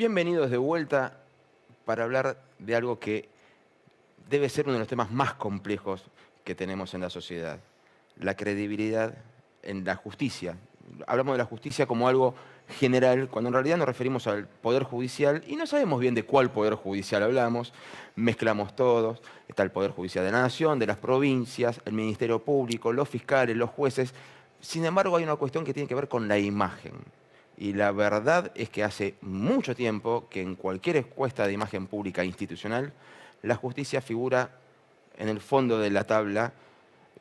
Bienvenidos de vuelta para hablar de algo que debe ser uno de los temas más complejos que tenemos en la sociedad, la credibilidad en la justicia. Hablamos de la justicia como algo general, cuando en realidad nos referimos al Poder Judicial y no sabemos bien de cuál Poder Judicial hablamos, mezclamos todos, está el Poder Judicial de la Nación, de las provincias, el Ministerio Público, los fiscales, los jueces. Sin embargo, hay una cuestión que tiene que ver con la imagen. Y la verdad es que hace mucho tiempo que en cualquier encuesta de imagen pública institucional, la justicia figura en el fondo de la tabla,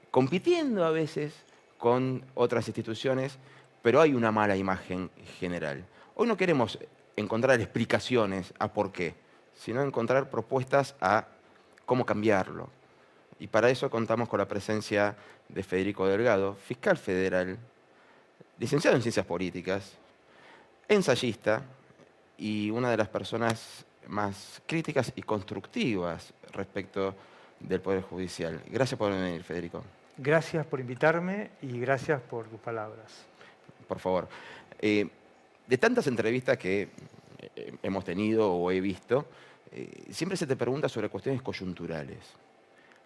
compitiendo a veces con otras instituciones, pero hay una mala imagen general. Hoy no queremos encontrar explicaciones a por qué, sino encontrar propuestas a cómo cambiarlo. Y para eso contamos con la presencia de Federico Delgado, fiscal federal, licenciado en Ciencias Políticas, ensayista y una de las personas más críticas y constructivas respecto del Poder Judicial. Gracias por venir, Federico. Gracias por invitarme y gracias por tus palabras. Por favor. De tantas entrevistas que hemos tenido o he visto, siempre se te pregunta sobre cuestiones coyunturales.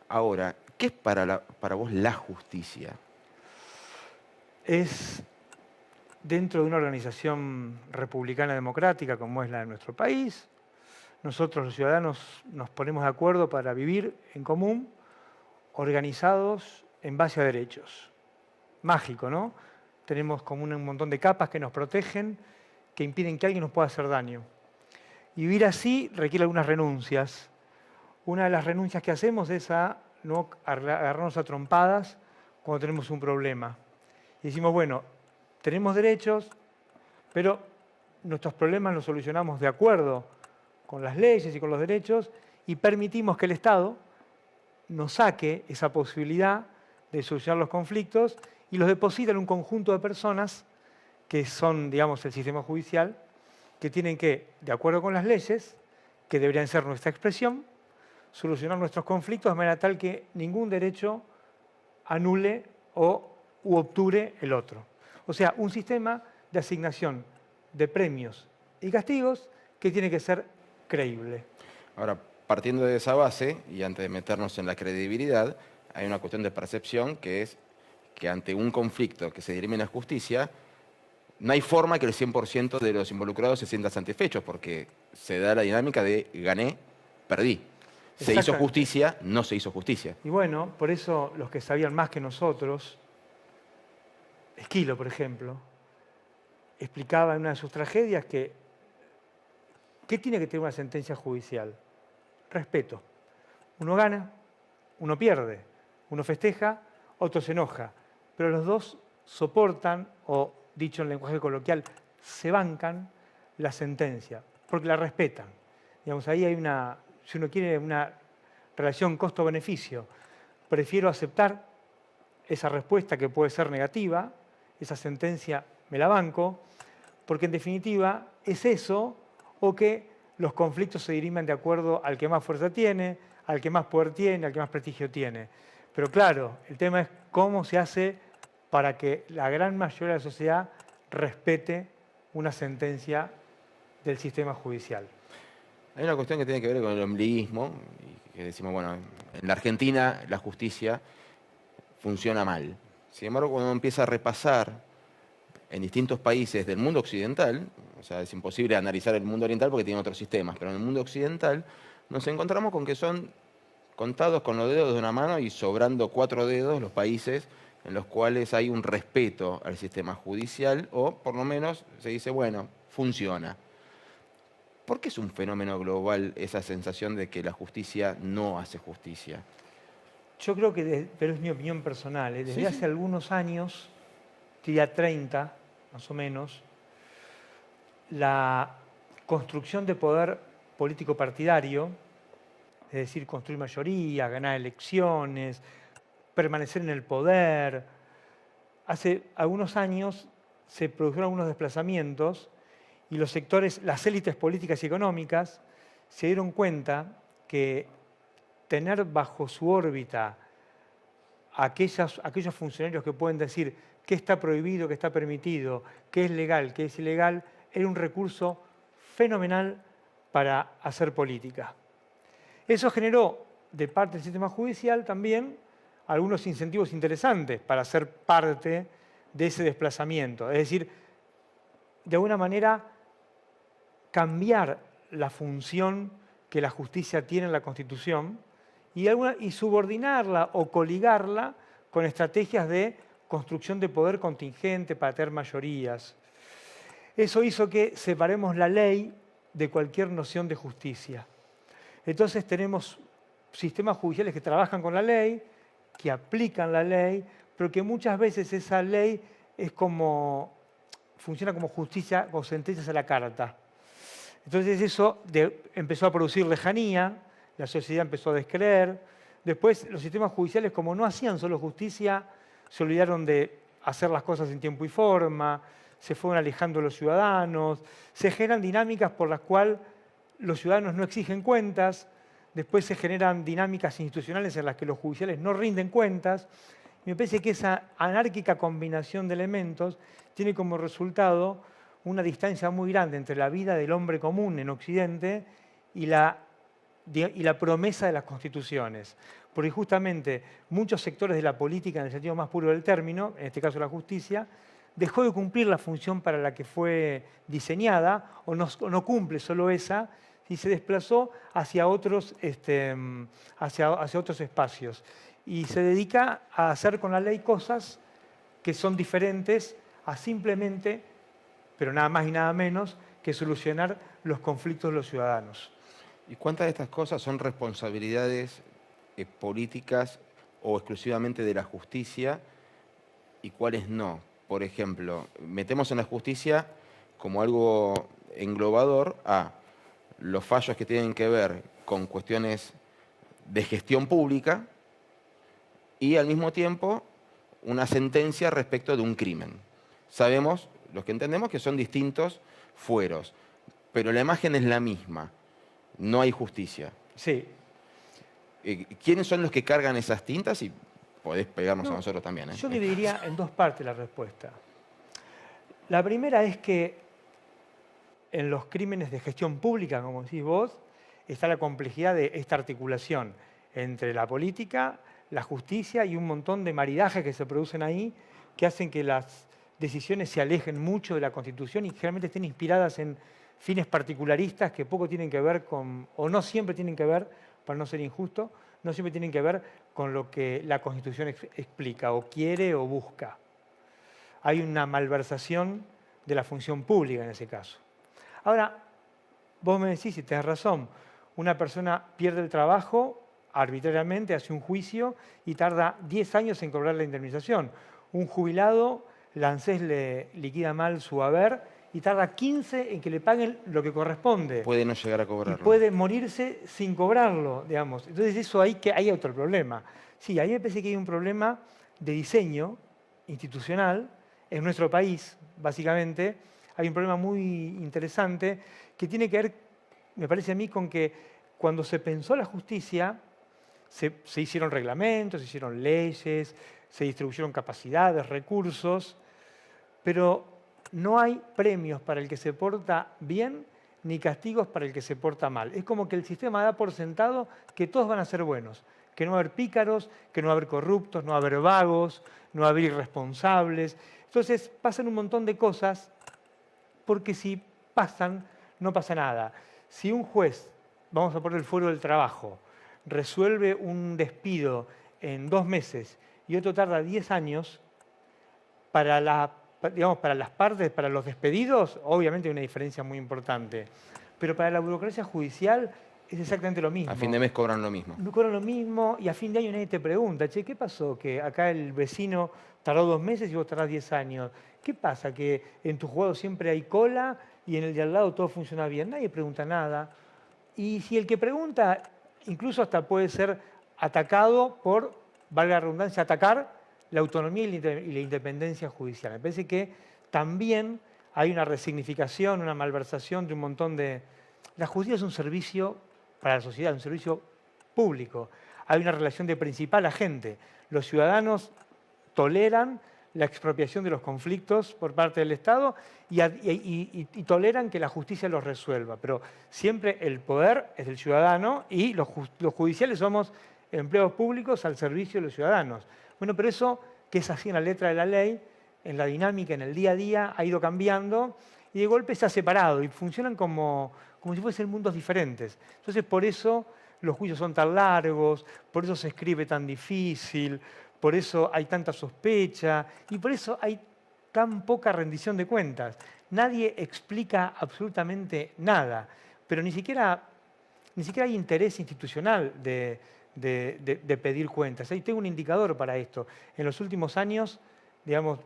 Ahora, ¿qué es para vos la justicia? Es dentro de una organización republicana democrática como es la de nuestro país. Nosotros los ciudadanos nos ponemos de acuerdo para vivir en común, organizados en base a derechos. Mágico, ¿no? Tenemos como un montón de capas que nos protegen, que impiden que alguien nos pueda hacer daño. Y vivir así requiere algunas renuncias. Una de las renuncias que hacemos es a no agarrarnos a trompadas cuando tenemos un problema. Y decimos, bueno, tenemos derechos, pero nuestros problemas los solucionamos de acuerdo con las leyes y con los derechos y permitimos que el Estado nos saque esa posibilidad de solucionar los conflictos y los deposita en un conjunto de personas que son, digamos, el sistema judicial, que tienen que, de acuerdo con las leyes, que deberían ser nuestra expresión, solucionar nuestros conflictos de manera tal que ningún derecho anule u obture el otro. O sea, un sistema de asignación de premios y castigos que tiene que ser creíble. Ahora, partiendo de esa base, y antes de meternos en la credibilidad, hay una cuestión de percepción que es que ante un conflicto que se dirime en la justicia, no hay forma que el 100% de los involucrados se sientan satisfechos, porque se da la dinámica de gané, perdí. Se hizo justicia, no se hizo justicia. Y bueno, por eso los que sabían más que nosotros, Esquilo, por ejemplo, explicaba en una de sus tragedias que ¿qué tiene que tener una sentencia judicial? Respeto. Uno gana, uno pierde, uno festeja, otro se enoja, pero los dos soportan, o dicho en lenguaje coloquial, se bancan la sentencia, porque la respetan. Digamos, ahí hay una, si uno quiere, una relación costo-beneficio. Prefiero aceptar esa respuesta que puede ser negativa, esa sentencia me la banco, porque en definitiva es eso o que los conflictos se diriman de acuerdo al que más fuerza tiene, al que más poder tiene, al que más prestigio tiene. Pero claro, el tema es cómo se hace para que la gran mayoría de la sociedad respete una sentencia del sistema judicial. Hay una cuestión que tiene que ver con el ombliguismo, y que decimos, bueno, en la Argentina la justicia funciona mal. Sin embargo, cuando uno empieza a repasar en distintos países del mundo occidental, o sea, es imposible analizar el mundo oriental porque tiene otros sistemas, pero en el mundo occidental nos encontramos con que son contados con los dedos de una mano y sobrando 4 dedos los países en los cuales hay un respeto al sistema judicial o por lo menos se dice, bueno, funciona. ¿Por qué es un fenómeno global esa sensación de que la justicia no hace justicia? Yo creo que, pero es mi opinión personal, desde Sí, hace sí. algunos años, diría 30 más o menos, la construcción de poder político partidario, es decir, construir mayoría, ganar elecciones, permanecer en el poder. Hace algunos años se produjeron algunos desplazamientos y los sectores, las élites políticas y económicas, se dieron cuenta que tener bajo su órbita aquellos funcionarios que pueden decir qué está prohibido, qué está permitido, qué es legal, qué es ilegal, era un recurso fenomenal para hacer política. Eso generó de parte del sistema judicial también algunos incentivos interesantes para ser parte de ese desplazamiento. Es decir, de alguna manera cambiar la función que la justicia tiene en la Constitución y subordinarla o coligarla con estrategias de construcción de poder contingente para tener mayorías. Eso hizo que separemos la ley de cualquier noción de justicia. Entonces tenemos sistemas judiciales que trabajan con la ley, que aplican la ley, pero que muchas veces esa ley funciona como justicia o sentencias a la carta. Entonces eso empezó a producir lejanía, la sociedad empezó a descreer. Después los sistemas judiciales, como no hacían solo justicia, se olvidaron de hacer las cosas en tiempo y forma, se fueron alejando los ciudadanos, se generan dinámicas por las cuales los ciudadanos no exigen cuentas, después se generan dinámicas institucionales en las que los judiciales no rinden cuentas. Y me parece que esa anárquica combinación de elementos tiene como resultado una distancia muy grande entre la vida del hombre común en Occidente y la promesa de las constituciones. Porque justamente muchos sectores de la política, en el sentido más puro del término, en este caso la justicia, dejó de cumplir la función para la que fue diseñada, o no cumple solo esa, y se desplazó hacia otros espacios. Y se dedica a hacer con la ley cosas que son diferentes a simplemente, pero nada más y nada menos, que solucionar los conflictos de los ciudadanos. ¿Y cuántas de estas cosas son responsabilidades políticas o exclusivamente de la justicia y cuáles no? Por ejemplo, metemos en la justicia como algo englobador a los fallos que tienen que ver con cuestiones de gestión pública y al mismo tiempo una sentencia respecto de un crimen. Sabemos, los que entendemos, que son distintos fueros, pero la imagen es la misma. No hay justicia. Sí. ¿Quiénes son los que cargan esas tintas? Y podés pegarnos a nosotros también. Yo dividiría en dos partes la respuesta. La primera es que en los crímenes de gestión pública, como decís vos, está la complejidad de esta articulación entre la política, la justicia y un montón de maridajes que se producen ahí que hacen que las decisiones se alejen mucho de la Constitución y generalmente estén inspiradas en fines particularistas que poco tienen que ver con, o no siempre tienen que ver, para no ser injusto, no siempre tienen que ver con lo que la Constitución explica o quiere o busca. Hay una malversación de la función pública en ese caso. Ahora, vos me decís, y tenés razón, una persona pierde el trabajo arbitrariamente, hace un juicio y tarda 10 años en cobrar la indemnización. Un jubilado, la ANSES le liquida mal su haber y tarda 15 en que le paguen lo que corresponde. Puede no llegar a cobrarlo. Y puede morirse sin cobrarlo, digamos. Entonces eso hay otro problema. Sí, ahí me parece que hay un problema de diseño institucional en nuestro país, básicamente. Hay un problema muy interesante que tiene que ver, me parece a mí, con que cuando se pensó la justicia, se hicieron reglamentos, se hicieron leyes, se distribuyeron capacidades, recursos, pero no hay premios para el que se porta bien ni castigos para el que se porta mal. Es como que el sistema da por sentado que todos van a ser buenos, que no va a haber pícaros, que no va a haber corruptos, no va a haber vagos, no va a haber irresponsables. Entonces pasan un montón de cosas porque si pasan, no pasa nada. Si un juez, vamos a poner el Fuero del Trabajo, resuelve un despido en 2 meses y otro tarda 10 años, para las partes, para los despedidos, obviamente hay una diferencia muy importante. Pero para la burocracia judicial es exactamente lo mismo. A fin de mes cobran lo mismo. Cobran lo mismo y a fin de año nadie te pregunta, che, ¿qué pasó? Que acá el vecino tardó 2 meses y vos tardás 10 años. ¿Qué pasa? Que en tu juzgado siempre hay cola y en el de al lado todo funciona bien. Nadie pregunta nada. Y si el que pregunta, incluso hasta puede ser atacado por, valga la redundancia, atacar la autonomía y la independencia judicial. Me parece que también hay una resignificación, una malversación de un montón de... La justicia es un servicio para la sociedad, un servicio público. Hay una relación de principal agente. Los ciudadanos toleran la expropiación de los conflictos por parte del Estado y toleran que la justicia los resuelva. Pero siempre el poder es del ciudadano y los judiciales somos empleados públicos al servicio de los ciudadanos. Bueno, pero eso, que es así en la letra de la ley, en la dinámica, en el día a día, ha ido cambiando y de golpe se ha separado y funcionan como si fuesen mundos diferentes. Entonces, por eso los juicios son tan largos, por eso se escribe tan difícil, por eso hay tanta sospecha y por eso hay tan poca rendición de cuentas. Nadie explica absolutamente nada, pero ni siquiera hay interés institucional de pedir cuentas. Ahí tengo un indicador para esto. En los últimos años, digamos,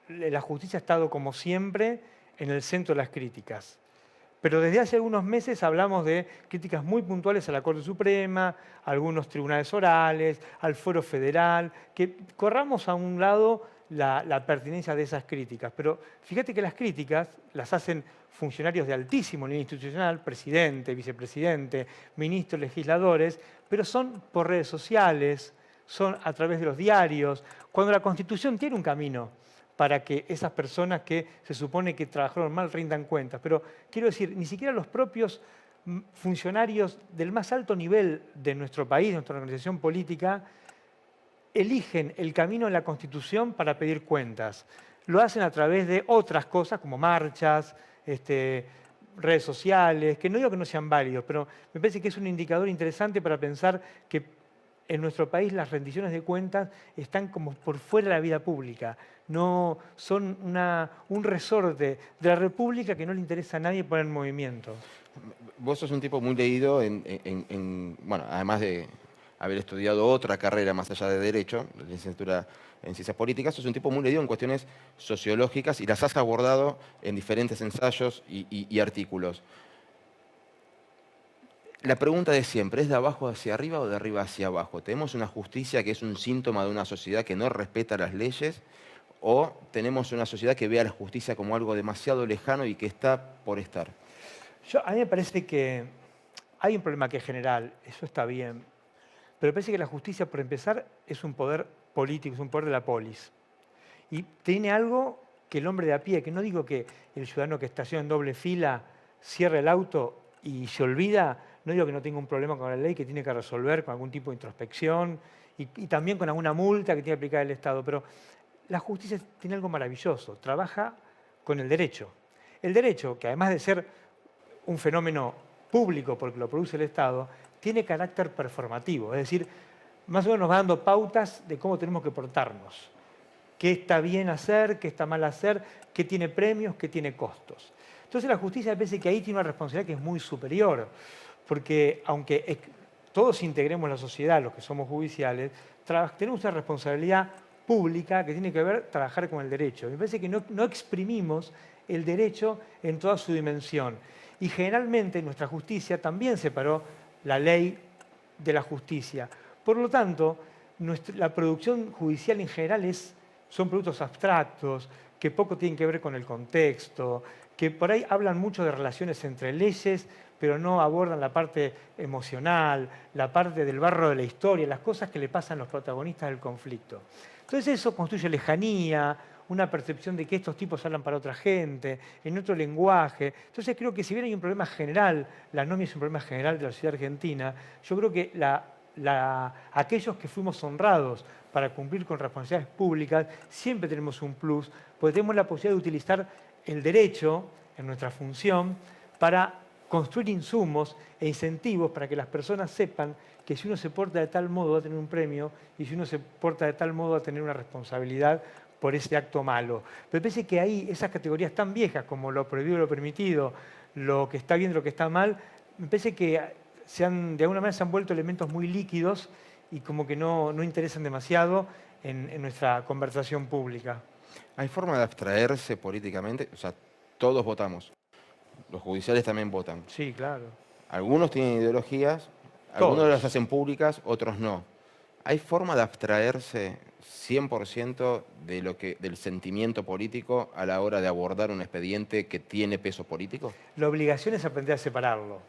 la justicia ha estado, como siempre, en el centro de las críticas. Pero desde hace algunos meses hablamos de críticas muy puntuales a la Corte Suprema, a algunos tribunales orales, al Foro Federal, que corramos a un lado la pertinencia de esas críticas. Pero fíjate que las críticas las hacen funcionarios de altísimo nivel institucional, presidente, vicepresidente, ministros, legisladores, pero son por redes sociales, son a través de los diarios, cuando la Constitución tiene un camino para que esas personas que se supone que trabajaron mal rindan cuentas. Pero quiero decir, ni siquiera los propios funcionarios del más alto nivel de nuestro país, de nuestra organización política, eligen el camino en la Constitución para pedir cuentas. Lo hacen a través de otras cosas, como marchas, redes sociales, que no digo que no sean válidos, pero me parece que es un indicador interesante para pensar que en nuestro país las rendiciones de cuentas están como por fuera de la vida pública. No son un resorte de la República que no le interesa a nadie poner en movimiento. Vos sos un tipo muy leído bueno, además de haber estudiado otra carrera más allá de Derecho, la licenciatura en Ciencias Políticas, sos un tipo muy leído en cuestiones sociológicas y las has abordado en diferentes ensayos y artículos. La pregunta de siempre, ¿es de abajo hacia arriba o de arriba hacia abajo? ¿Tenemos una justicia que es un síntoma de una sociedad que no respeta las leyes? ¿O tenemos una sociedad que ve a la justicia como algo demasiado lejano y que está por estar? A mí me parece que hay un problema que es general, eso está bien, pero me parece que la justicia, por empezar, es un poder político, es un poder de la polis. Y tiene algo que el hombre de a pie, que no digo que el ciudadano que estaciona en doble fila cierre el auto y se olvida, no digo que no tenga un problema con la ley que tiene que resolver con algún tipo de introspección y también con alguna multa que tiene que aplicar el Estado, pero la justicia tiene algo maravilloso, trabaja con el derecho. El derecho, que además de ser un fenómeno público porque lo produce el Estado, tiene carácter performativo, es decir, más o menos nos va dando pautas de cómo tenemos que portarnos, qué está bien hacer, qué está mal hacer, qué tiene premios, qué tiene costos. Entonces la justicia me parece que ahí tiene una responsabilidad que es muy superior, porque aunque todos integremos la sociedad, los que somos judiciales, tenemos una responsabilidad pública que tiene que ver trabajar con el derecho. Me parece que no exprimimos el derecho en toda su dimensión. Y generalmente nuestra justicia también separó la ley de la justicia. Por lo tanto, la producción judicial en general son productos abstractos, que poco tienen que ver con el contexto, que por ahí hablan mucho de relaciones entre leyes, pero no abordan la parte emocional, la parte del barro de la historia, las cosas que le pasan a los protagonistas del conflicto. Entonces eso construye lejanía, una percepción de que estos tipos hablan para otra gente, en otro lenguaje. Entonces creo que si bien hay un problema general, la anomia es un problema general de la sociedad argentina, yo creo que aquellos que fuimos honrados para cumplir con responsabilidades públicas, siempre tenemos un plus, porque tenemos la posibilidad de utilizar el derecho en nuestra función para construir insumos e incentivos para que las personas sepan que si uno se porta de tal modo va a tener un premio y si uno se porta de tal modo va a tener una responsabilidad por ese acto malo. Pero parece que ahí esas categorías tan viejas como lo prohibido y lo permitido, lo que está bien y lo que está mal, me parece que de alguna manera se han vuelto elementos muy líquidos y como que no interesan demasiado en nuestra conversación pública. ¿Hay forma de abstraerse políticamente? O sea, todos votamos. Los judiciales también votan. Sí, claro. Algunos tienen ideologías, algunos las hacen públicas, otros no. ¿Hay forma de abstraerse 100% del sentimiento político a la hora de abordar un expediente que tiene peso político? La obligación es aprender a separarlo.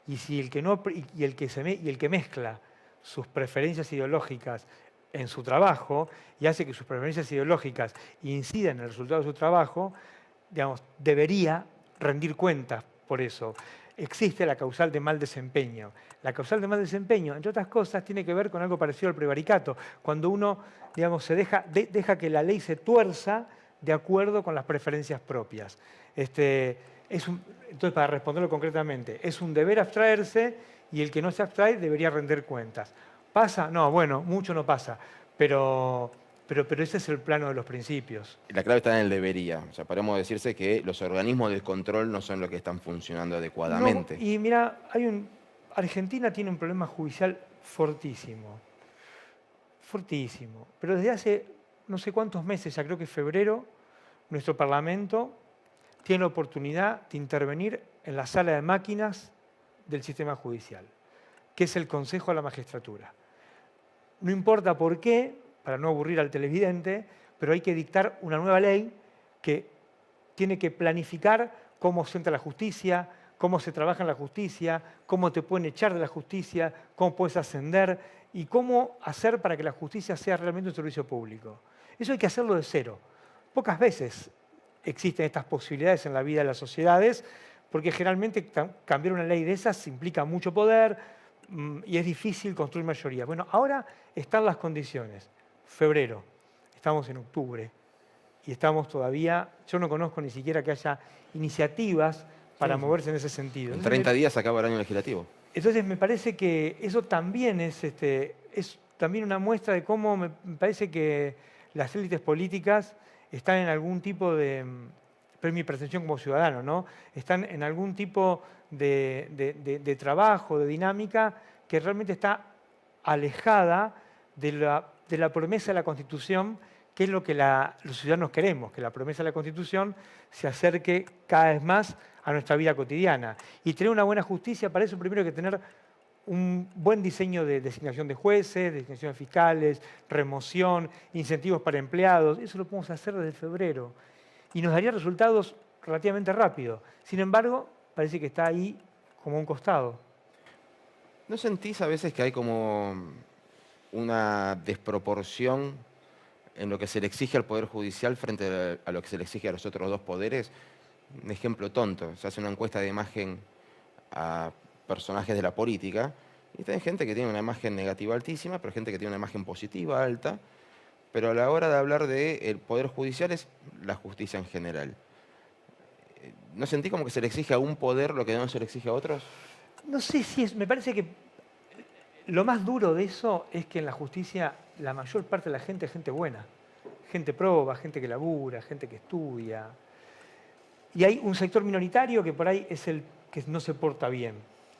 Y si el que mezcla sus preferencias ideológicas en su trabajo y hace que sus preferencias ideológicas incidan en el resultado de su trabajo, digamos, debería rendir cuentas por eso. Existe la causal de mal desempeño. La causal de mal desempeño, entre otras cosas, tiene que ver con algo parecido al prevaricato, cuando uno, digamos, deja que la ley se tuerza de acuerdo con las preferencias propias. Entonces, para responderlo concretamente, es un deber abstraerse y el que no se abstrae debería rendir cuentas. ¿Pasa? No, bueno, mucho no pasa, pero ese es el plano de los principios. La clave está en el debería. O sea, podemos decirse que los organismos de control no son los que están funcionando No, adecuadamente. y mira, Argentina tiene un problema judicial fortísimo, fortísimo. Pero desde hace no sé cuántos meses, ya creo que febrero, nuestro Parlamento tiene la oportunidad de intervenir en la sala de máquinas del sistema judicial, que es el Consejo de la Magistratura. No importa por qué, para no aburrir al televidente, pero hay que dictar una nueva ley que tiene que planificar cómo se entra la justicia, cómo se trabaja en la justicia, cómo te pueden echar de la justicia, cómo puedes ascender y cómo hacer para que la justicia sea realmente un servicio público. Eso hay que hacerlo de cero. Pocas veces existen estas posibilidades en la vida de las sociedades, porque generalmente cambiar una ley de esas implica mucho poder y es difícil construir mayoría. Bueno, ahora están las condiciones. Febrero, estamos en octubre y estamos todavía, yo no conozco ni siquiera que haya iniciativas para moverse en ese sentido. En 30 días acaba el año legislativo. Entonces me parece que eso también es también una muestra de cómo me parece que las élites políticas están en algún tipo de, pero es mi percepción como ciudadano, ¿no? Están en algún tipo de trabajo, de dinámica que realmente está alejada de la promesa de la Constitución, que es lo que los ciudadanos queremos, que la promesa de la Constitución se acerque cada vez más a nuestra vida cotidiana. Y tener una buena justicia, para eso primero hay que tener un buen diseño de designación de jueces, designación de fiscales, remoción, incentivos para empleados. Eso lo podemos hacer desde febrero. Y nos daría resultados relativamente rápido. Sin embargo, parece que está ahí como a un costado. ¿No sentís a veces que hay como una desproporción en lo que se le exige al Poder Judicial frente a lo que se le exige a los otros dos poderes? Un ejemplo tonto, se hace una encuesta de imagen a personajes de la política y hay gente que tiene una imagen negativa altísima, pero gente que tiene una imagen positiva alta, pero a la hora de hablar del Poder Judicial es la justicia en general. ¿No sentí como que se le exige a un poder lo que no se le exige a otros? No sé si es, me parece que lo más duro de eso es que en la justicia la mayor parte de la gente es gente buena, gente proba, gente que labura, gente que estudia. Y hay un sector minoritario que por ahí es el que no se porta bien.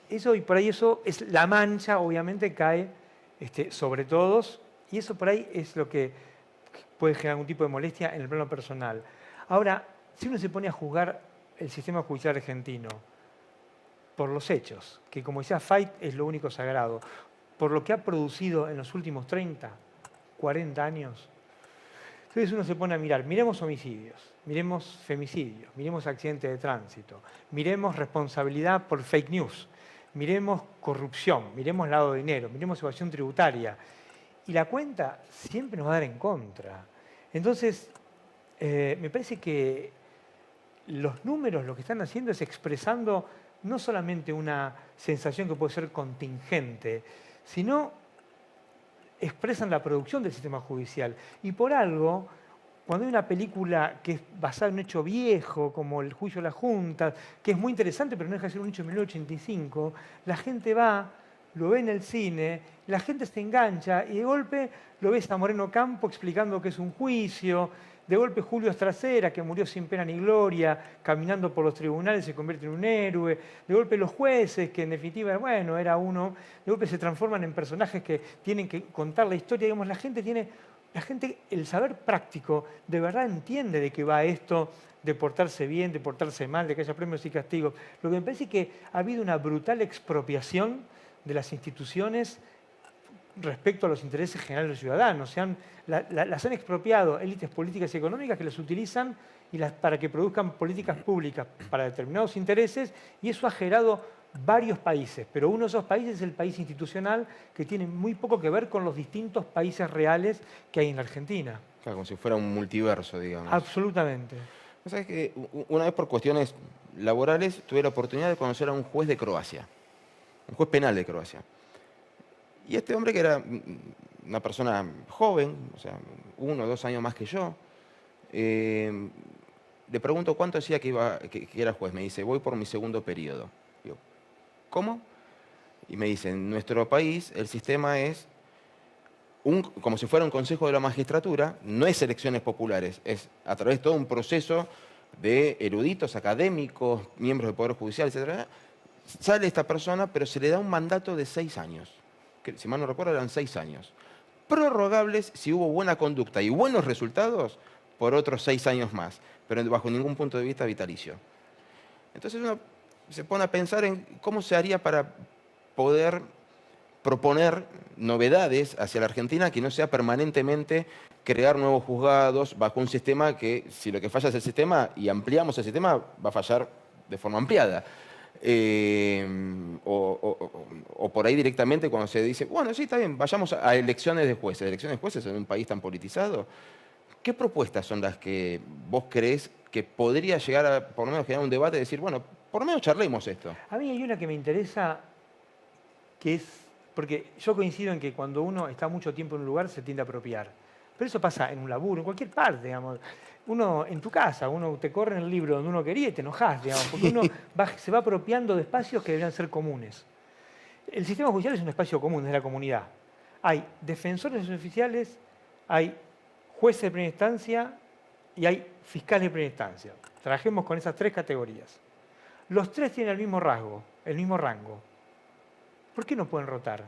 Eso y por ahí eso es la mancha, obviamente cae sobre todos y eso por ahí es lo que puede generar algún tipo de molestia en el plano personal. Ahora, si uno se pone a juzgar el sistema judicial argentino por los hechos, que como decía Fait es lo único sagrado, por lo que ha producido en los últimos 30, 40 años, entonces uno se pone a mirar, miremos homicidios, miremos femicidios, miremos accidentes de tránsito, miremos responsabilidad por fake news, miremos corrupción, miremos lavado de dinero, miremos evasión tributaria. Y la cuenta siempre nos va a dar en contra. Entonces, me parece que los números lo que están haciendo es expresando no solamente una sensación que puede ser contingente, sino expresan la producción del sistema judicial. Y por algo, cuando hay una película que es basada en un hecho viejo, como El juicio de las juntas, que es muy interesante, pero no deja de ser un hecho de 1985, la gente va, lo ve en el cine, la gente se engancha y de golpe lo ves a Moreno Campo explicando que es un juicio, de golpe Julio Estracera, que murió sin pena ni gloria, caminando por los tribunales se convierte en un héroe, de golpe los jueces, que en definitiva, bueno, era uno, de golpe se transforman en personajes que tienen que contar la historia, digamos, la gente, el saber práctico, de verdad entiende de qué va esto, de portarse bien, de portarse mal, de que haya premios y castigos. Lo que me parece es que ha habido una brutal expropiación de las instituciones respecto a los intereses generales de los ciudadanos. Las han expropiado élites políticas y económicas que las utilizan para que produzcan políticas públicas para determinados intereses y eso ha generado varios países, pero uno de esos países es el país institucional que tiene muy poco que ver con los distintos países reales que hay en la Argentina. Claro, como si fuera un multiverso, digamos. Absolutamente. O sea, que una vez por cuestiones laborales tuve la oportunidad de conocer a un juez de Croacia, un juez penal de Croacia. Y este hombre, que era una persona joven, o sea, 1 o 2 años más que yo, le pregunto cuánto decía que era juez. Me dice, voy por mi segundo periodo. Digo, ¿cómo? Y me dice, en nuestro país el sistema es como si fuera un consejo de la magistratura, no es elecciones populares, es a través de todo un proceso de eruditos, académicos, miembros del Poder Judicial, etc. Sale esta persona, pero se le da un mandato de 6 años. Que, si mal no recuerdo, eran 6 años. Prorrogables si hubo buena conducta y buenos resultados por otros 6 años más, pero bajo ningún punto de vista vitalicio. Entonces uno se pone a pensar en cómo se haría para poder proponer novedades hacia la Argentina que no sea permanentemente crear nuevos juzgados bajo un sistema que, si lo que falla es el sistema y ampliamos el sistema, va a fallar de forma ampliada. O por ahí directamente cuando se dice, bueno, sí, está bien, vayamos a elecciones de jueces. Elecciones de jueces en un país tan politizado. ¿Qué propuestas son las que vos creés que podría llegar a, por lo menos, generar un debate y decir, bueno, por lo menos charlemos esto? A mí hay una que me interesa, que es, porque yo coincido en que cuando uno está mucho tiempo en un lugar se tiende a apropiar. Pero eso pasa en un laburo, en cualquier parte, digamos. Uno, en tu casa, uno te corre en el libro donde uno quería y te enojás, digamos, porque uno se va apropiando de espacios que deberían ser comunes. El sistema judicial es un espacio común, es de la comunidad. Hay defensores oficiales, hay jueces de primera instancia y hay fiscales de primera instancia. Trabajemos con esas 3 categorías. Los 3 tienen el mismo rasgo, el mismo rango. ¿Por qué no pueden rotar?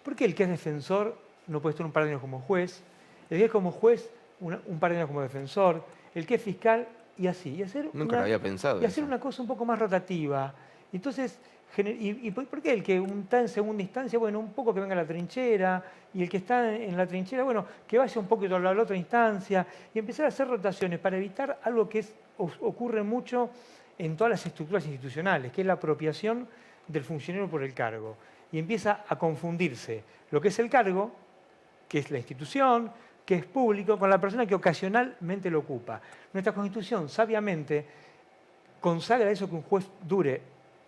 ¿Por qué el que es defensor no puede estar un par de años como juez? El que es como juez, un par de años como defensor. El que es fiscal, y así. Y hacer Nunca lo había pensado. Y hacer una cosa un poco más rotativa. Entonces, ¿por qué el que está en segunda instancia, bueno, un poco que venga a la trinchera, y el que está en la trinchera, bueno, que vaya un poquito a la otra instancia, y empezar a hacer rotaciones para evitar algo que ocurre mucho en todas las estructuras institucionales, que es la apropiación del funcionario por el cargo. Y empieza a confundirse lo que es el cargo, que es la institución, que es público, con la persona que ocasionalmente lo ocupa. Nuestra Constitución, sabiamente, consagra eso que un juez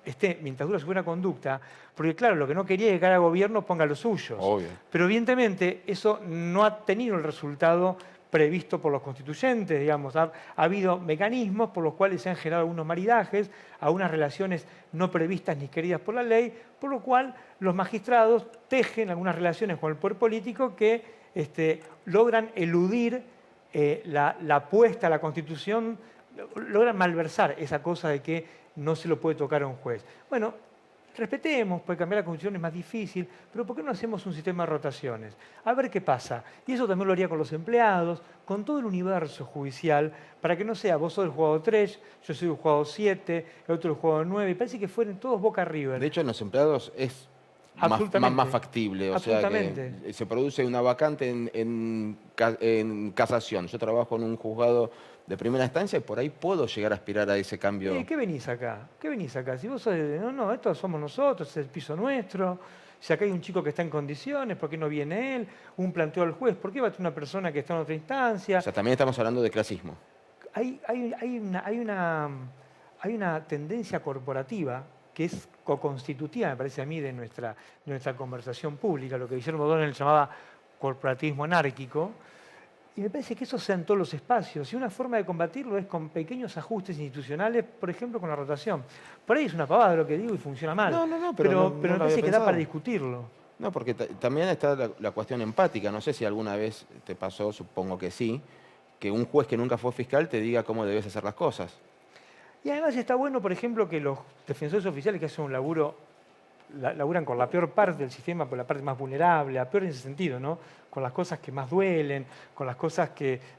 esté mientras dura su buena conducta, porque claro, lo que no quería es que cada gobierno ponga los suyos. Obvio. Pero evidentemente eso no ha tenido el resultado previsto por los constituyentes, digamos. Ha habido mecanismos por los cuales se han generado algunos maridajes, algunas relaciones no previstas ni queridas por la ley, por lo cual los magistrados tejen algunas relaciones con el poder político que logran eludir la apuesta a la Constitución, logran malversar esa cosa de que no se lo puede tocar a un juez. Bueno, respetemos, porque cambiar la Constitución es más difícil, pero ¿por qué no hacemos un sistema de rotaciones? A ver qué pasa. Y eso también lo haría con los empleados, con todo el universo judicial, para que no sea vos sos el juzgado 3, yo soy el juzgado 7, el otro el juzgado 9, y parece que fueran todos Boca River. De hecho, en los empleados es más factible. O sea, que se produce una vacante en casación. Yo trabajo en un juzgado de primera instancia y por ahí puedo llegar a aspirar a ese cambio. ¿Qué venís acá? ¿Qué venís acá? Si vos sos no, esto somos nosotros, es el piso nuestro. Si acá hay un chico que está en condiciones, ¿por qué no viene él? Un planteo al juez, ¿por qué va a tener una persona que está en otra instancia? O sea, también estamos hablando de clasismo. Hay una tendencia corporativa que es co-constitutiva, me parece a mí, de nuestra conversación pública, lo que Guillermo O'Donnell llamaba corporativismo anárquico. Y me parece que eso sea en todos los espacios. Y una forma de combatirlo es con pequeños ajustes institucionales, por ejemplo, con la rotación. Por ahí es una pavada lo que digo y funciona mal. Pero me parece que da para discutirlo. No, porque también está la cuestión empática. No sé si alguna vez te pasó, supongo que sí, que un juez que nunca fue fiscal te diga cómo debes hacer las cosas. Y además está bueno, por ejemplo, que los defensores oficiales que hacen un laburo laburan con la peor parte del sistema, por la parte más vulnerable, la peor en ese sentido, ¿no? Con las cosas que más duelen, con las cosas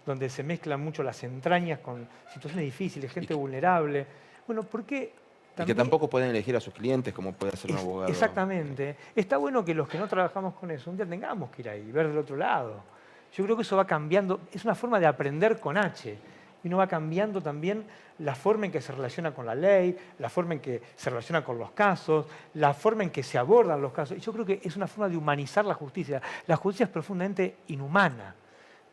donde se mezclan mucho las entrañas con situaciones difíciles, gente vulnerable. Bueno, ¿por qué? Y que tampoco pueden elegir a sus clientes como puede hacer un abogado. Exactamente. Está bueno que los que no trabajamos con eso, un día tengamos que ir ahí, ver del otro lado. Yo creo que eso va cambiando, es una forma de aprender con H. y uno va cambiando también la forma en que se relaciona con la ley, la forma en que se relaciona con los casos, la forma en que se abordan los casos. Y yo creo que es una forma de humanizar la justicia. La justicia es profundamente inhumana.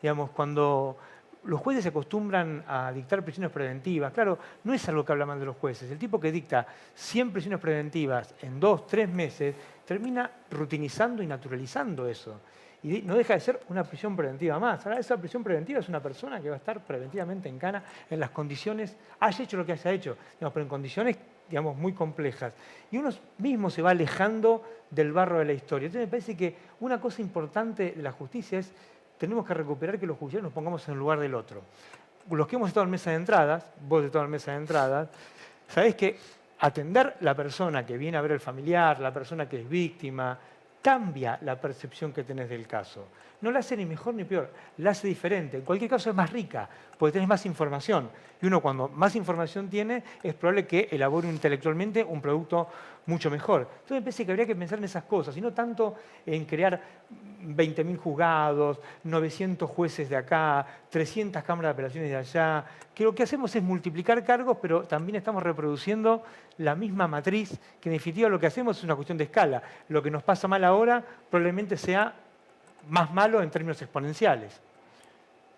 Digamos, cuando los jueces se acostumbran a dictar prisiones preventivas, claro, no es algo que habla mal de los jueces. El tipo que dicta 100 prisiones preventivas en 2, 3 meses, termina rutinizando y naturalizando eso. Y no deja de ser una prisión preventiva más. Ahora, esa prisión preventiva es una persona que va a estar preventivamente en cana en las condiciones, haya hecho lo que haya hecho, digamos, pero en condiciones, digamos, muy complejas. Y uno mismo se va alejando del barro de la historia. Entonces me parece que una cosa importante de la justicia es tenemos que recuperar que los judiciales nos pongamos en el lugar del otro. Los que hemos estado en mesa de entradas, vos has estado en mesa de entradas, sabés que atender la persona que viene a ver el familiar, la persona que es víctima, cambia la percepción que tenés del caso. No la hace ni mejor ni peor, la hace diferente. En cualquier caso es más rica, porque tenés más información. Y uno cuando más información tiene, es probable que elabore intelectualmente un producto mucho mejor. Entonces me parece que habría que pensar en esas cosas, y no tanto en crear 20.000 juzgados, 900 jueces de acá, 300 cámaras de apelaciones de allá, que lo que hacemos es multiplicar cargos, pero también estamos reproduciendo la misma matriz, que en definitiva lo que hacemos es una cuestión de escala. Lo que nos pasa mal ahora probablemente sea más malo en términos exponenciales.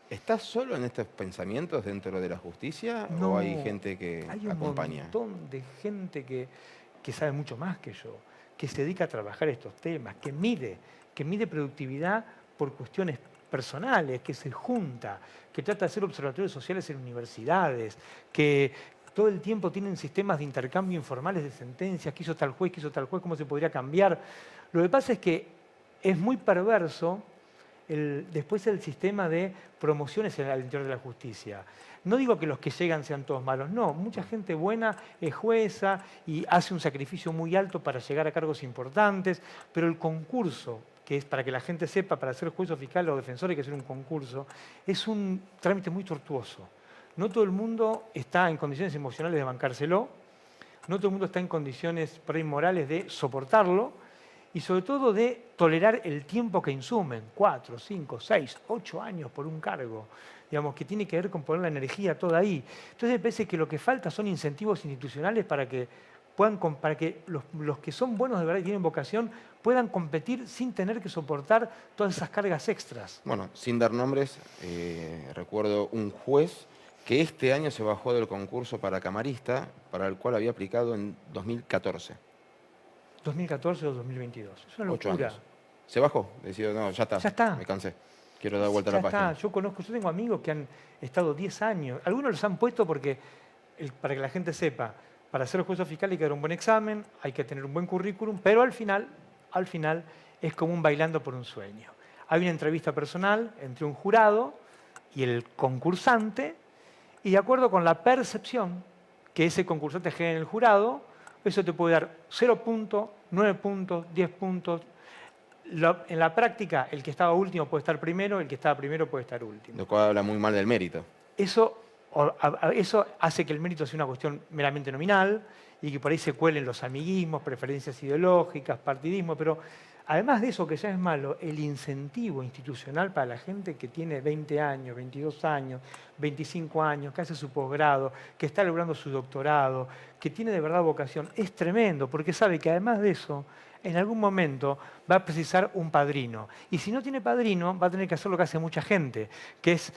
¿Estás solo en estos pensamientos dentro de la justicia No, o hay gente que acompaña? Hay un montón de gente que sabe mucho más que yo, que se dedica a trabajar estos temas, que mide productividad por cuestiones personales, que se junta, que trata de hacer observatorios sociales en universidades, que todo el tiempo tienen sistemas de intercambio informales de sentencias, qué hizo tal juez, cómo se podría cambiar. Lo que pasa es que es muy perverso después el sistema de promociones al interior de la justicia. No digo que los que llegan sean todos malos, no. Mucha gente buena es jueza y hace un sacrificio muy alto para llegar a cargos importantes, pero el concurso, que es para que la gente sepa, para ser juez o fiscal o defensor hay que hacer un concurso, es un trámite muy tortuoso. No todo el mundo está en condiciones emocionales de bancárselo, no todo el mundo está en condiciones por ahí morales de soportarlo, y sobre todo de tolerar el tiempo que insumen, 4, 5, 6, 8 años por un cargo, digamos, que tiene que ver con poner la energía toda ahí. Entonces me parece que lo que falta son incentivos institucionales para que los que son buenos de verdad y tienen vocación puedan competir sin tener que soportar todas esas cargas extras. Bueno, sin dar nombres, recuerdo un juez que este año se bajó del concurso para camarista, para el cual había aplicado en 2014. 2014 o 2022. Es una 8 locura. años. Se bajó, decidió, no, ya está, Ya está. me cansé, quiero dar vuelta a Ya la página. está. Yo tengo amigos que han estado 10 años. Algunos los han puesto porque, para que la gente sepa, para ser juez fiscal hay que dar un buen examen, hay que tener un buen currículum, pero al final es como un bailando por un sueño. Hay una entrevista personal entre un jurado y el concursante, y de acuerdo con la percepción que ese concursante genera en el jurado, eso te puede dar 0 puntos, 9 puntos, 10 puntos. En la práctica, el que estaba último puede estar primero, el que estaba primero puede estar último. Lo cual habla muy mal del mérito. Eso hace que el mérito sea una cuestión meramente nominal y que por ahí se cuelen los amiguismos, preferencias ideológicas, partidismo, pero además de eso, que ya es malo, el incentivo institucional para la gente que tiene 20 años, 22 años, 25 años, que hace su posgrado, que está logrando su doctorado, que tiene de verdad vocación, es tremendo, porque sabe que además de eso, en algún momento va a precisar un padrino. Y si no tiene padrino, va a tener que hacer lo que hace mucha gente, que es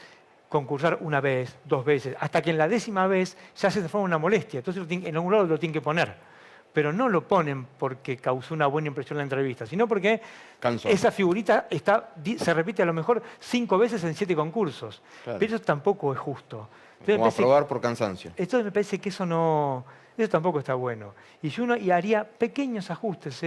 concursar una vez, 2 veces, hasta que en la 10ª vez ya se transforma en una molestia. Entonces en algún lado lo tienen que poner. Pero no lo ponen porque causó una buena impresión en la entrevista, sino porque esa figurita se repite a lo mejor 5 veces en 7 concursos. Claro. Pero eso tampoco es justo. Entonces, como aprobar por cansancio. Entonces me parece que eso tampoco está bueno. Y haría pequeños ajustes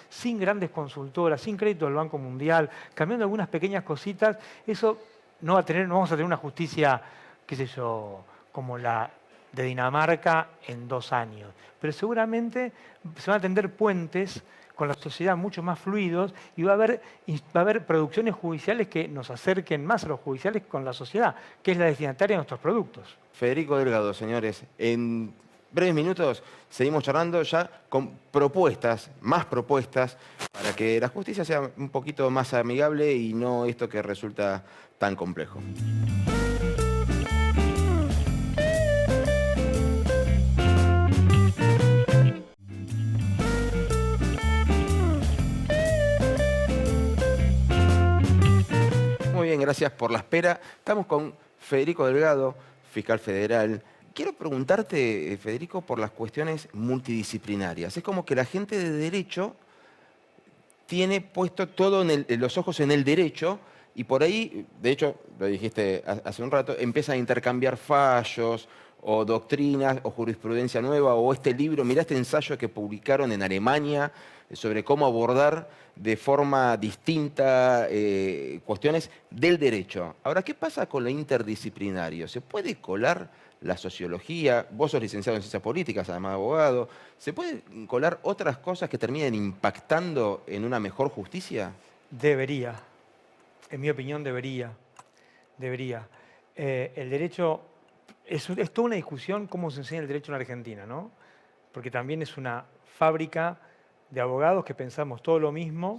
sin grandes consultoras, sin crédito del Banco Mundial, cambiando algunas pequeñas cositas. Eso no vamos a tener una justicia, qué sé yo, como la de Dinamarca en 2 años. Pero seguramente se van a tender puentes con la sociedad mucho más fluidos y va a haber producciones judiciales que nos acerquen más a los judiciales con la sociedad, que es la destinataria de nuestros productos. Federico Delgado, señores, en breves minutos seguimos charlando ya con propuestas, más propuestas, para que la justicia sea un poquito más amigable y no esto que resulta tan complejo. gracias por la espera. Estamos con Federico Delgado, fiscal federal. Quiero preguntarte, Federico, por las cuestiones multidisciplinarias. Es como que la gente de derecho tiene puesto todo los ojos en el derecho y por ahí, de hecho, lo dijiste hace un rato, empiezan a intercambiar fallos o doctrinas o jurisprudencia nueva o este libro, mirá este ensayo que publicaron en Alemania sobre cómo abordar de forma distinta cuestiones del derecho. Ahora, ¿qué pasa con lo interdisciplinario? ¿Se puede colar la sociología? Vos sos licenciado en ciencias políticas, además de abogado. ¿Se puede colar otras cosas que terminen impactando en una mejor justicia? Debería. En mi opinión, debería. El derecho es toda una discusión cómo se enseña el derecho en la Argentina, ¿no? Porque también es una fábrica de abogados que pensamos todo lo mismo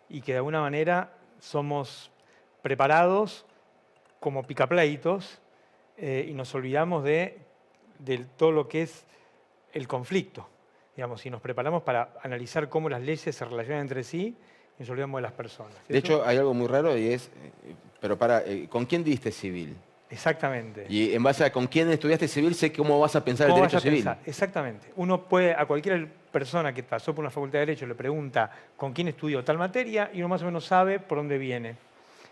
y que de alguna manera somos preparados como picapleitos y nos olvidamos de todo lo que es el conflicto. Digamos, si nos preparamos para analizar cómo las leyes se relacionan entre sí, nos olvidamos de las personas. De hecho, hay algo muy raro y es, pero ¿con quién diste civil? Exactamente. Y en base a con quién estudiaste civil, sé cómo vas a pensar el derecho civil. Exactamente. Uno puede, a cualquier persona que pasó por una facultad de Derecho, le pregunta con quién estudió tal materia y uno más o menos sabe por dónde viene.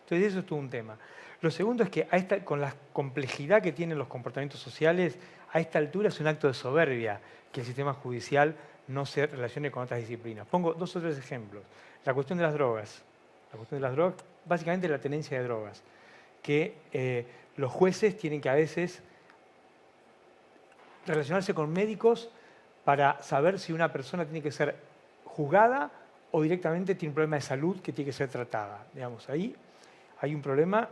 Entonces eso es todo un tema. Lo segundo es que con la complejidad que tienen los comportamientos sociales, a esta altura es un acto de soberbia que el sistema judicial no se relacione con otras disciplinas. Pongo 2 o 3 ejemplos. La cuestión de las drogas. La cuestión de las drogas, básicamente la tenencia de drogas. Que los jueces tienen que a veces relacionarse con médicos para saber si una persona tiene que ser juzgada o directamente tiene un problema de salud que tiene que ser tratada. Digamos, ahí hay un problema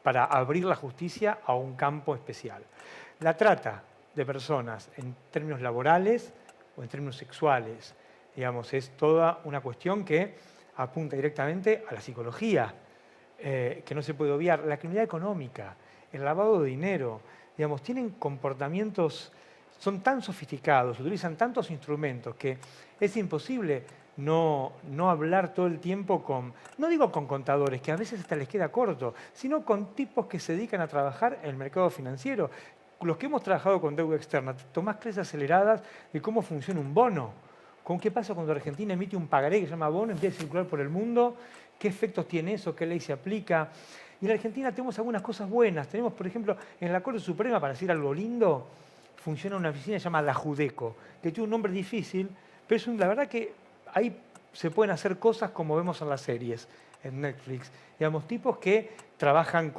para abrir la justicia a un campo especial. La trata de personas en términos laborales o en términos sexuales, digamos, es toda una cuestión que apunta directamente a la psicología, que no se puede obviar. La criminalidad económica, el lavado de dinero, digamos, tienen comportamientos, son tan sofisticados, utilizan tantos instrumentos que es imposible no hablar todo el tiempo no digo con contadores, que a veces hasta les queda corto, sino con tipos que se dedican a trabajar en el mercado financiero. Los que hemos trabajado con deuda externa, tomás clases aceleradas de cómo funciona un bono. ¿Con qué pasa cuando Argentina emite un pagaré que se llama bono, empieza a circular por el mundo? ¿Qué efectos tiene eso? ¿Qué ley se aplica? Y en Argentina tenemos algunas cosas buenas. Tenemos, por ejemplo, en la Corte Suprema, para decir algo lindo, funciona una oficina llamada la Judeco, que tiene un nombre difícil, pero la verdad que ahí se pueden hacer cosas como vemos en las series, en Netflix. Digamos, tipos que trabajan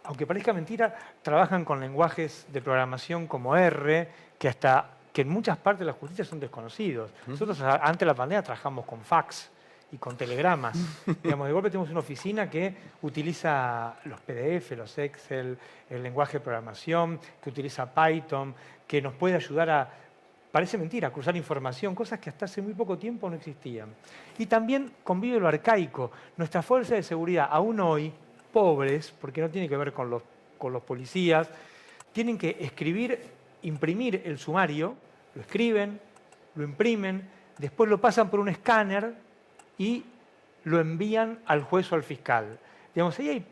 aunque parezca mentira, trabajan con lenguajes de programación como R, que en muchas partes de la justicia son desconocidos. Nosotros antes de la pandemia trabajamos con fax y con telegramas. Digamos, de golpe tenemos una oficina que utiliza los PDF, los Excel, el lenguaje de programación, que utiliza Python, que nos puede ayudar parece mentira, a cruzar información, cosas que hasta hace muy poco tiempo no existían. Y también convive lo arcaico. Nuestras fuerzas de seguridad, aún hoy, pobres, porque no tiene que ver con los policías, tienen que imprimir el sumario, lo escriben, lo imprimen, después lo pasan por un escáner y lo envían al juez o al fiscal. Digamos, ahí hay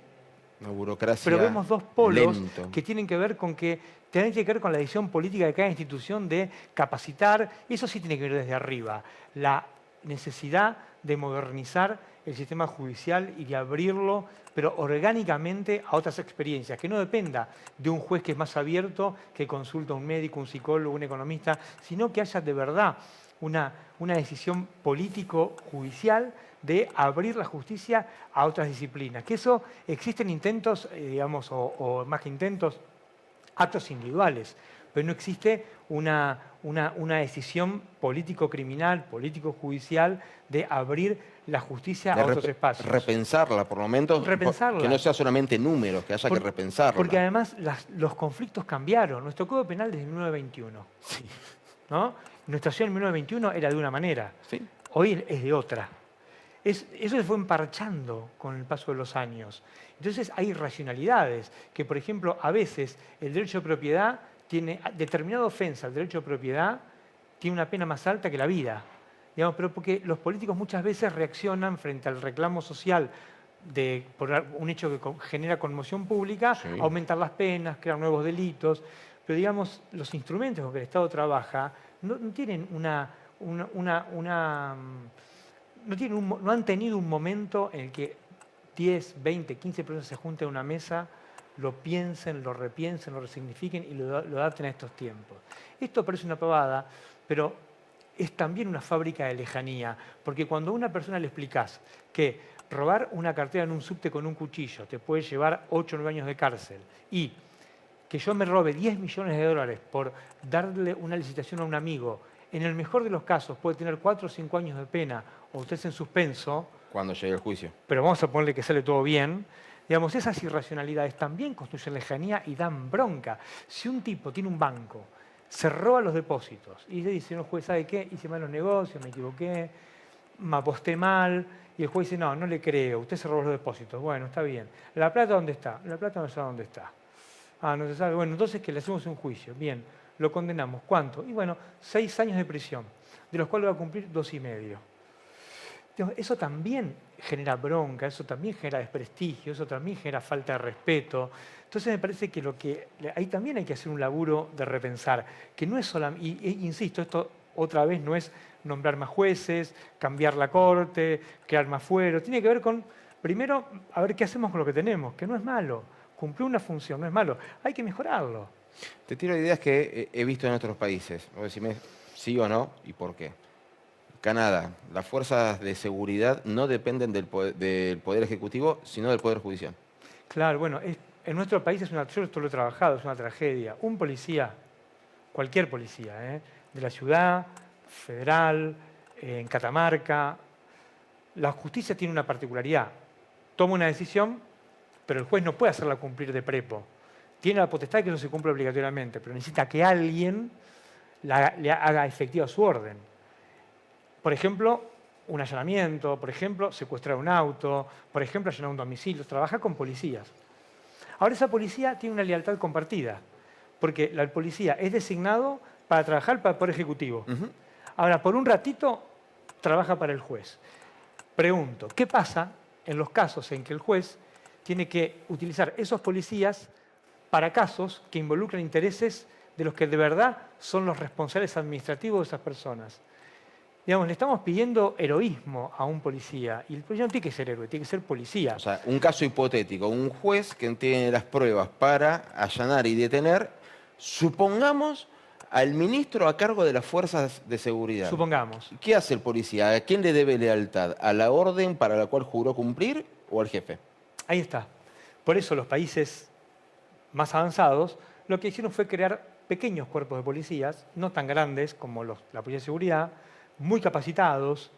una burocracia. Pero vemos 2 polos lento. que tienen que ver con tienen que ver con la decisión política de cada institución de capacitar. Eso sí tiene que ver desde arriba. La necesidad de modernizar el sistema judicial y de abrirlo, pero orgánicamente a otras experiencias, que no dependa de un juez que es más abierto, que consulta a un médico, un psicólogo, un economista, sino que haya de verdad una decisión político-judicial de abrir la justicia a otras disciplinas. Que eso existen intentos, digamos, o más que intentos, actos individuales, pero no existe una decisión político-criminal, político-judicial de abrir la justicia a otros espacios. Repensarla, por lo menos, repensarla. Que no sea solamente números, que haya que repensarla. Porque además los conflictos cambiaron. Nuestro Código Penal desde 1921. Sí. ¿No? Nuestra ciudad en 1921 era de una manera. Sí. Hoy es de otra. Eso se fue emparchando con el paso de los años. Entonces hay irracionalidades, que por ejemplo a veces el derecho de propiedad tiene determinada ofensa al derecho de propiedad, tiene una pena más alta que la vida. Digamos, pero porque los políticos muchas veces reaccionan frente al reclamo social por un hecho que genera conmoción pública, Sí. aumentar las penas, crear nuevos delitos. Pero digamos, los instrumentos con que el Estado trabaja no tienen no han tenido un momento en el que 10, 20, 15 personas se junten a una mesa, lo piensen, lo repiensen, lo resignifiquen y lo adapten a estos tiempos. Esto parece una pavada, pero es también una fábrica de lejanía, porque cuando a una persona le explicás que robar una cartera en un subte con un cuchillo te puede llevar 8 o 9 años de cárcel y que yo me robe 10 millones de dólares por darle una licitación a un amigo, en el mejor de los casos puede tener 4 o 5 años de pena o estés en suspenso, Cuando llegue el juicio. pero vamos a ponerle que sale todo bien, digamos, esas irracionalidades también construyen lejanía y dan bronca. Si un tipo tiene un banco, se roba los depósitos y le dice, no, juez, ¿sabe qué? Hice mal los negocios, me equivoqué, me aposté mal, y el juez dice, no, no le creo, usted se robó los depósitos. Bueno, está bien. ¿La plata dónde está? La plata no se sabe dónde está. Ah, no se sabe. Bueno, entonces que le hacemos un juicio. Bien, lo condenamos. ¿Cuánto? Y bueno, 6 años de prisión, de los cuales va a cumplir 2 y medio. Eso también genera bronca, eso también genera desprestigio, eso también genera falta de respeto. Entonces me parece que ahí también hay que hacer un laburo de repensar, que no es solamente, insisto, esto otra vez no es nombrar más jueces, cambiar la corte, crear más fueros, tiene que ver con, primero, a ver qué hacemos con lo que tenemos, que no es malo, cumplir una función no es malo, hay que mejorarlo. Te tiro ideas que he visto en otros países. Vos decime sí o no y por qué. Canadá, las fuerzas de seguridad no dependen del poder Ejecutivo, sino del Poder Judicial. Claro, bueno, en nuestro país yo esto lo he trabajado, es una tragedia. Un policía, cualquier policía, de la ciudad, federal, en Catamarca, la justicia tiene una particularidad. Toma una decisión, pero el juez no puede hacerla cumplir de prepo. Tiene la potestad de que eso se cumpla obligatoriamente, pero necesita que alguien le haga efectiva su orden. Por ejemplo, un allanamiento, por ejemplo, secuestrar un auto, por ejemplo, allanar un domicilio. Trabaja con policías. Ahora esa policía tiene una lealtad compartida, porque la policía es designado para trabajar para el Poder Ejecutivo. Ahora, por un ratito, trabaja para el juez. Pregunto, ¿qué pasa en los casos en que el juez tiene que utilizar esos policías para casos que involucran intereses de los que de verdad son los responsables administrativos de esas personas? Digamos, le estamos pidiendo heroísmo a un policía, y el policía no tiene que ser héroe, tiene que ser policía. O sea, un caso hipotético, un juez que tiene las pruebas para allanar y detener, supongamos, al ministro a cargo de las fuerzas de seguridad. Supongamos. ¿Qué hace el policía? ¿A quién le debe lealtad? ¿A la orden para la cual juró cumplir o al jefe? Ahí está. Por eso los países más avanzados lo que hicieron fue crear pequeños cuerpos de policías, no tan grandes como la Policía de Seguridad, muy capacitados,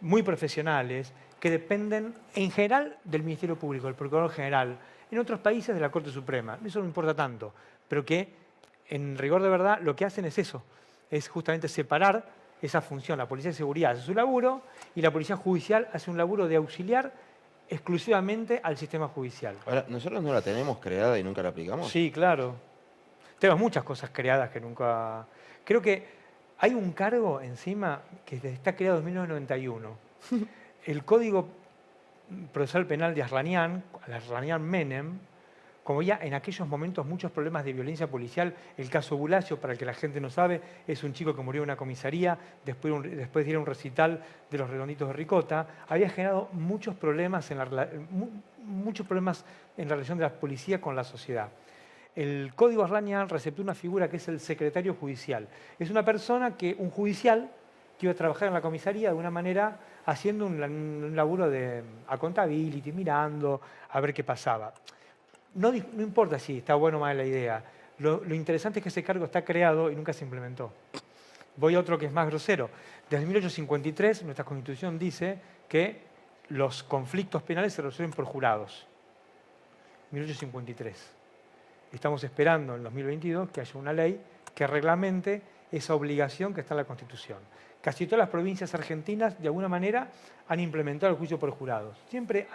muy profesionales, que dependen en general del Ministerio Público, del Procurador General, en otros países de la Corte Suprema. Eso no importa tanto, pero que en rigor de verdad lo que hacen es eso, es justamente separar esa función. La Policía de Seguridad hace su laburo y la Policía Judicial hace un laburo de auxiliar exclusivamente al sistema judicial. Ahora, ¿nosotros no la tenemos creada y nunca la aplicamos? Sí, claro. Tenemos muchas cosas creadas que nunca... Creo que hay un cargo encima que está creado en 1991. El Código Procesal Penal de Arlanian Menem, como ya en aquellos momentos muchos problemas de violencia policial, el caso Bulacio, para el que la gente no sabe, es un chico que murió en una comisaría, después de ir a un recital de los Redonditos de Ricota, había generado muchos problemas en la relación de la policía con la sociedad. El Código Arlanian receptó una figura que es el secretario judicial. Es una persona un judicial que iba a trabajar en la comisaría de una manera haciendo un laburo de accountability, mirando a ver qué pasaba. No importa si está buena o mala la idea. Lo interesante es que ese cargo está creado y nunca se implementó. Voy a otro que es más grosero. Desde 1853 nuestra Constitución dice que los conflictos penales se resuelven por jurados. 1853. Estamos esperando en 2022 que haya una ley que reglamente esa obligación que está en la Constitución. Casi todas las provincias argentinas, de alguna manera, han implementado el juicio por jurados. Siempre,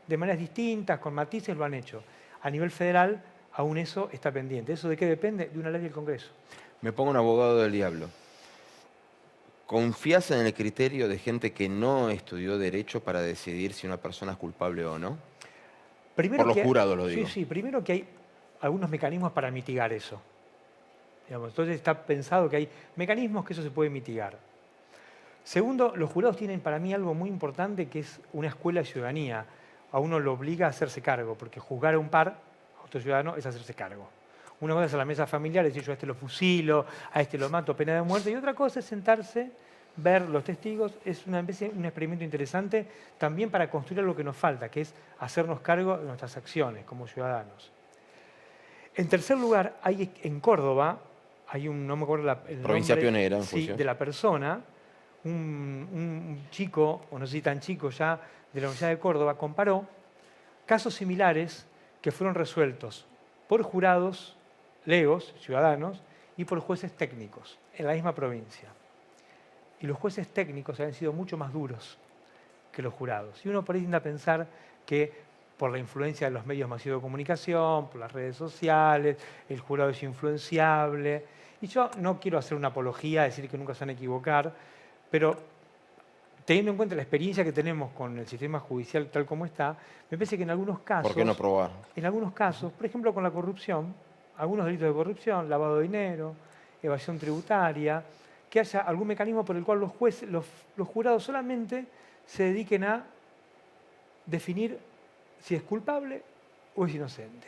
de maneras distintas, con matices, lo han hecho. A nivel federal, aún eso está pendiente. ¿Eso de qué depende? De una ley del Congreso. Me pongo un abogado del diablo. ¿Confías en el criterio de gente que no estudió derecho para decidir si una persona es culpable o no? Por Primero los jurados lo sí, digo. sí, primero que hay algunos mecanismos para mitigar eso. Digamos, entonces está pensado que hay mecanismos que eso se puede mitigar. Segundo, los jurados tienen para mí algo muy importante que es una escuela de ciudadanía. A uno lo obliga a hacerse cargo, porque juzgar a un par, a otro ciudadano, es hacerse cargo. Una cosa es a la mesa familiar, decir yo a este lo fusilo, a este lo mato, pena de muerte, y otra cosa es sentarse, ver los testigos, es un experimento interesante también para construir lo que nos falta, que es hacernos cargo de nuestras acciones como ciudadanos. En tercer lugar, hay en Córdoba, hay un, no me acuerdo el Provincia nombre, pionera, en sí, juicio. de la persona, un chico, o no sé si tan chico ya, de la Universidad de Córdoba, comparó casos similares que fueron resueltos por jurados, legos, ciudadanos, y por jueces técnicos en la misma provincia. Y los jueces técnicos habían sido mucho más duros que los jurados. Y uno por ahí tiende a pensar que por la influencia de los medios masivos de comunicación, por las redes sociales, el jurado es influenciable. Y yo no quiero hacer una apología, decir que nunca se van a equivocar, pero teniendo en cuenta la experiencia que tenemos con el sistema judicial tal como está, me parece que en algunos casos... ¿Por qué no probar? En algunos casos, por ejemplo con la corrupción, algunos delitos de corrupción, lavado de dinero, evasión tributaria, que haya algún mecanismo por el cual los jueces, los jurados solamente se dediquen a definir si es culpable o es inocente.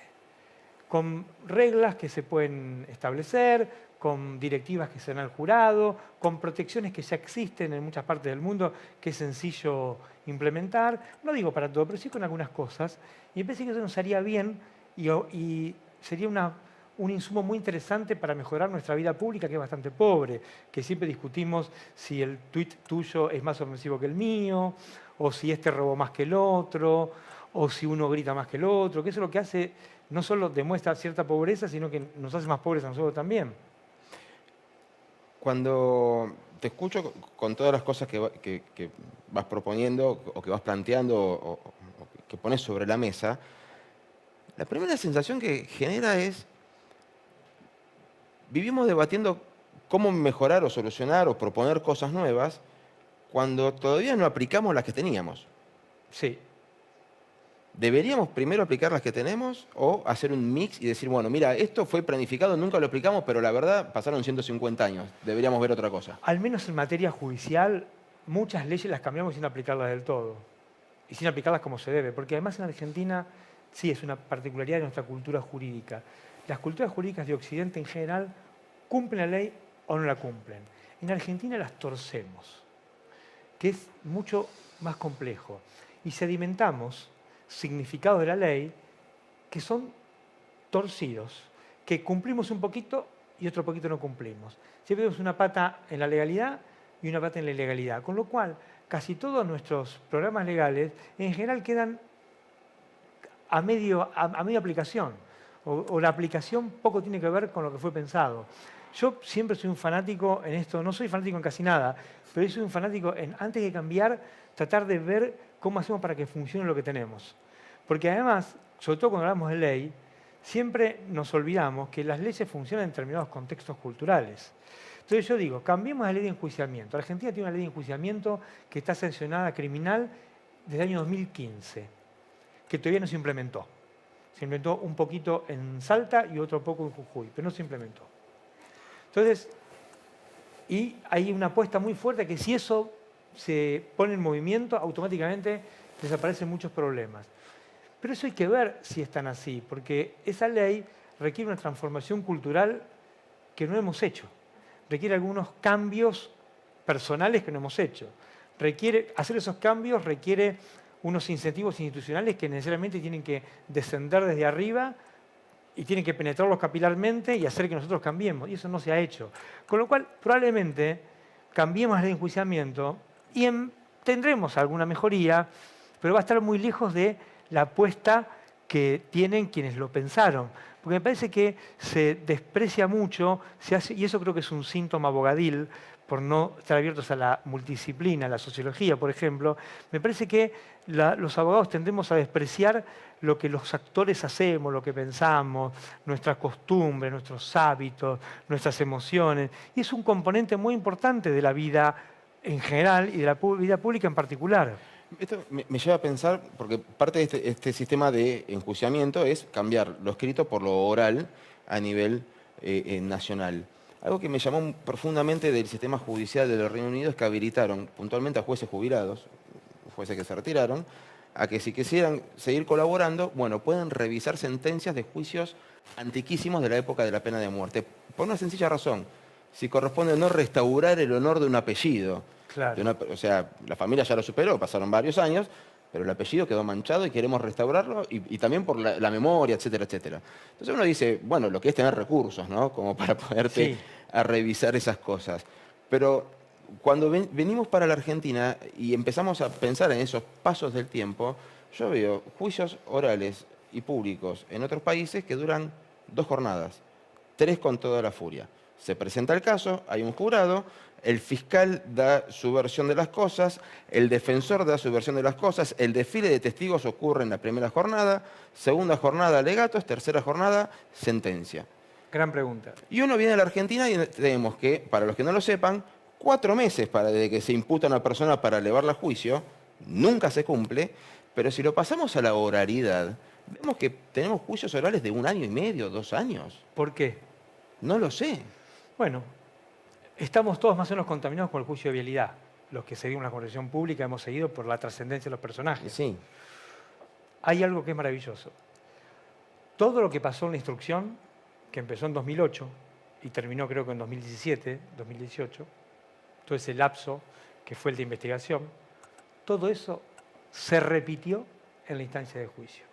Con reglas que se pueden establecer, con directivas que se dan al jurado, con protecciones que ya existen en muchas partes del mundo, que es sencillo implementar. No digo para todo, pero sí con algunas cosas. Y me parece que eso nos haría bien y sería un insumo muy interesante para mejorar nuestra vida pública, que es bastante pobre, que siempre discutimos si el tuit tuyo es más ofensivo que el mío, o si este robó más que el otro, o si uno grita más que el otro, que eso es lo que hace, no solo demuestra cierta pobreza, sino que nos hace más pobres a nosotros también. Cuando te escucho con todas las cosas que vas proponiendo o que vas planteando o que pones sobre la mesa, la primera sensación que genera es, vivimos debatiendo cómo mejorar o solucionar o proponer cosas nuevas cuando todavía no aplicamos las que teníamos. Sí. ¿Deberíamos primero aplicar las que tenemos o hacer un mix y decir, bueno, mira, esto fue planificado, nunca lo aplicamos, pero la verdad pasaron 150 años, deberíamos ver otra cosa? Al menos en materia judicial, muchas leyes las cambiamos sin aplicarlas del todo. Y sin aplicarlas como se debe. Porque además en Argentina, sí, es una particularidad de nuestra cultura jurídica. Las culturas jurídicas de Occidente en general cumplen la ley o no la cumplen. En Argentina las torcemos, que es mucho más complejo. Y sedimentamos significados de la ley que son torcidos, que cumplimos un poquito y otro poquito no cumplimos. Siempre tenemos una pata en la legalidad y una pata en la ilegalidad, con lo cual casi todos nuestros programas legales en general quedan a medio aplicación, o la aplicación poco tiene que ver con lo que fue pensado. Yo siempre soy un fanático en esto, no soy fanático en casi nada, pero soy un fanático en, antes de cambiar, tratar de ver cómo hacemos para que funcione lo que tenemos. Porque además, sobre todo cuando hablamos de ley, siempre nos olvidamos que las leyes funcionan en determinados contextos culturales. Entonces yo digo, cambiemos la ley de enjuiciamiento. Argentina tiene una ley de enjuiciamiento que está sancionada criminal desde el año 2015, que todavía no se implementó. Se implementó un poquito en Salta y otro poco en Jujuy, pero no se implementó. Entonces, y hay una apuesta muy fuerte que si eso se pone en movimiento, automáticamente desaparecen muchos problemas. Pero eso hay que ver si están así, porque esa ley requiere una transformación cultural que no hemos hecho. Requiere algunos cambios personales que no hemos hecho. Hacer esos cambios requiere unos incentivos institucionales que necesariamente tienen que descender desde arriba y tienen que penetrarlos capilarmente y hacer que nosotros cambiemos. Y eso no se ha hecho. Con lo cual, probablemente, cambiemos el enjuiciamiento y tendremos alguna mejoría, pero va a estar muy lejos de la apuesta que tienen quienes lo pensaron. Porque me parece que se desprecia mucho, y eso creo que es un síntoma bogadil, por no estar abiertos a la multidisciplina, a la sociología, por ejemplo, me parece que los abogados tendemos a despreciar lo que los actores hacemos, lo que pensamos, nuestras costumbres, nuestros hábitos, nuestras emociones. Y es un componente muy importante de la vida en general y de la vida pública en particular. Esto me lleva a pensar, porque parte de este sistema de enjuiciamiento es cambiar lo escrito por lo oral a nivel nacional. Algo que me llamó profundamente del sistema judicial del Reino Unido es que habilitaron puntualmente a jueces jubilados, jueces que se retiraron, a que si quisieran seguir colaborando, bueno, pueden revisar sentencias de juicios antiquísimos de la época de la pena de muerte. Por una sencilla razón, si corresponde o no restaurar el honor de un apellido. Claro. O sea, la familia ya lo superó, pasaron varios años, pero el apellido quedó manchado y queremos restaurarlo, y también por la memoria, etcétera, etcétera. Entonces uno dice, bueno, lo que es tener recursos, ¿no? Como para poderte a revisar esas cosas. Pero cuando venimos para la Argentina y empezamos a pensar en esos pasos del tiempo, yo veo juicios orales y públicos en otros países que duran 2 jornadas, 3 con toda la furia. Se presenta el caso, hay un jurado, el fiscal da su versión de las cosas, el defensor da su versión de las cosas, el desfile de testigos ocurre en la primera jornada, segunda jornada alegatos, tercera jornada sentencia. Gran pregunta. Y uno viene a la Argentina y tenemos que, para los que no lo sepan, 4 meses desde que se imputa a una persona para elevarla a juicio, nunca se cumple, pero si lo pasamos a la oralidad, vemos que tenemos juicios orales de 1 año y medio, 2 años. ¿Por qué? No lo sé. Bueno, estamos todos más o menos contaminados con el juicio de vialidad. Los que seguimos la conversación pública hemos seguido por la trascendencia de los personajes. Sí. Hay algo que es maravilloso. Todo lo que pasó en la instrucción, que empezó en 2008 y terminó creo que en 2017, 2018, todo ese lapso que fue el de investigación, todo eso se repitió en la instancia de juicio.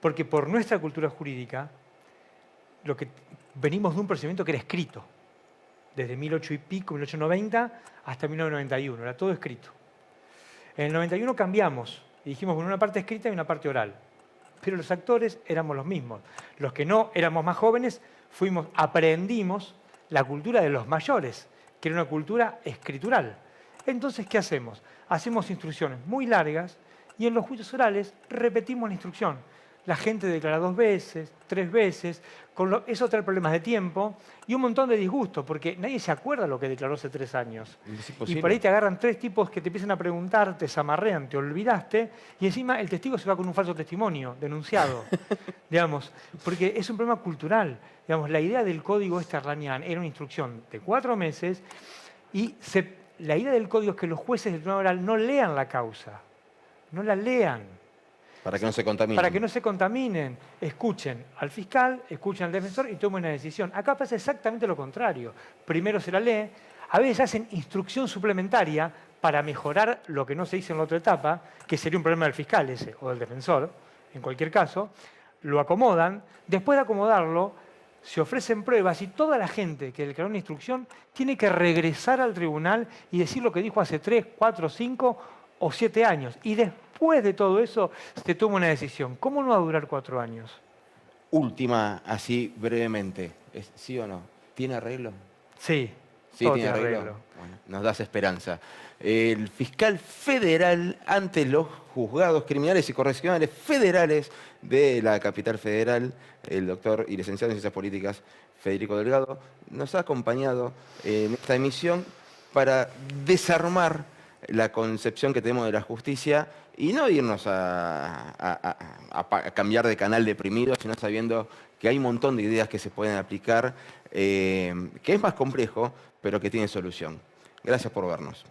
Porque por nuestra cultura jurídica, lo que venimos de un procedimiento que era escrito, desde 1800 y pico, 1890 hasta 1991, era todo escrito. En el 91 cambiamos y dijimos, bueno, una parte escrita y una parte oral. Pero los actores éramos los mismos. Los que no éramos más jóvenes, aprendimos la cultura de los mayores, que era una cultura escritural. Entonces, ¿qué hacemos? Hacemos instrucciones muy largas y en los juicios orales repetimos la instrucción. La gente declara 2 veces, 3 veces, eso trae problemas de tiempo y un montón de disgusto, porque nadie se acuerda lo que declaró hace 3 años. Y por ahí te agarran 3 tipos que te empiezan a preguntar, te zamarrean, te olvidaste, y encima el testigo se va con un falso testimonio, denunciado, digamos, porque es un problema cultural. Digamos, la idea del código Arlanian era una instrucción de 4 meses y la idea del código es que los jueces del tribunal oral no lean la causa, no la lean. Para que no se contaminen. Para que no se contaminen. Escuchen al fiscal, escuchen al defensor y tomen una decisión. Acá pasa exactamente lo contrario. Primero se la lee, a veces hacen instrucción suplementaria para mejorar lo que no se hizo en la otra etapa, que sería un problema del fiscal ese, o del defensor, en cualquier caso. Lo acomodan, después de acomodarlo, se ofrecen pruebas y toda la gente que declaró una instrucción tiene que regresar al tribunal y decir lo que dijo hace 3, 4, 5 o 7 años. Y después de todo eso se toma una decisión. ¿Cómo no va a durar 4 años? Última, así brevemente. ¿Sí o no? ¿Tiene arreglo? Sí. Sí, tiene arreglo. Bueno, nos das esperanza. El fiscal federal ante los juzgados criminales y correccionales federales de la capital federal, el doctor y licenciado en Ciencias Políticas, Federico Delgado, nos ha acompañado en esta emisión para desarmar la concepción que tenemos de la justicia y no irnos a cambiar de canal deprimido, sino sabiendo que hay un montón de ideas que se pueden aplicar, que es más complejo, pero que tiene solución. Gracias por vernos.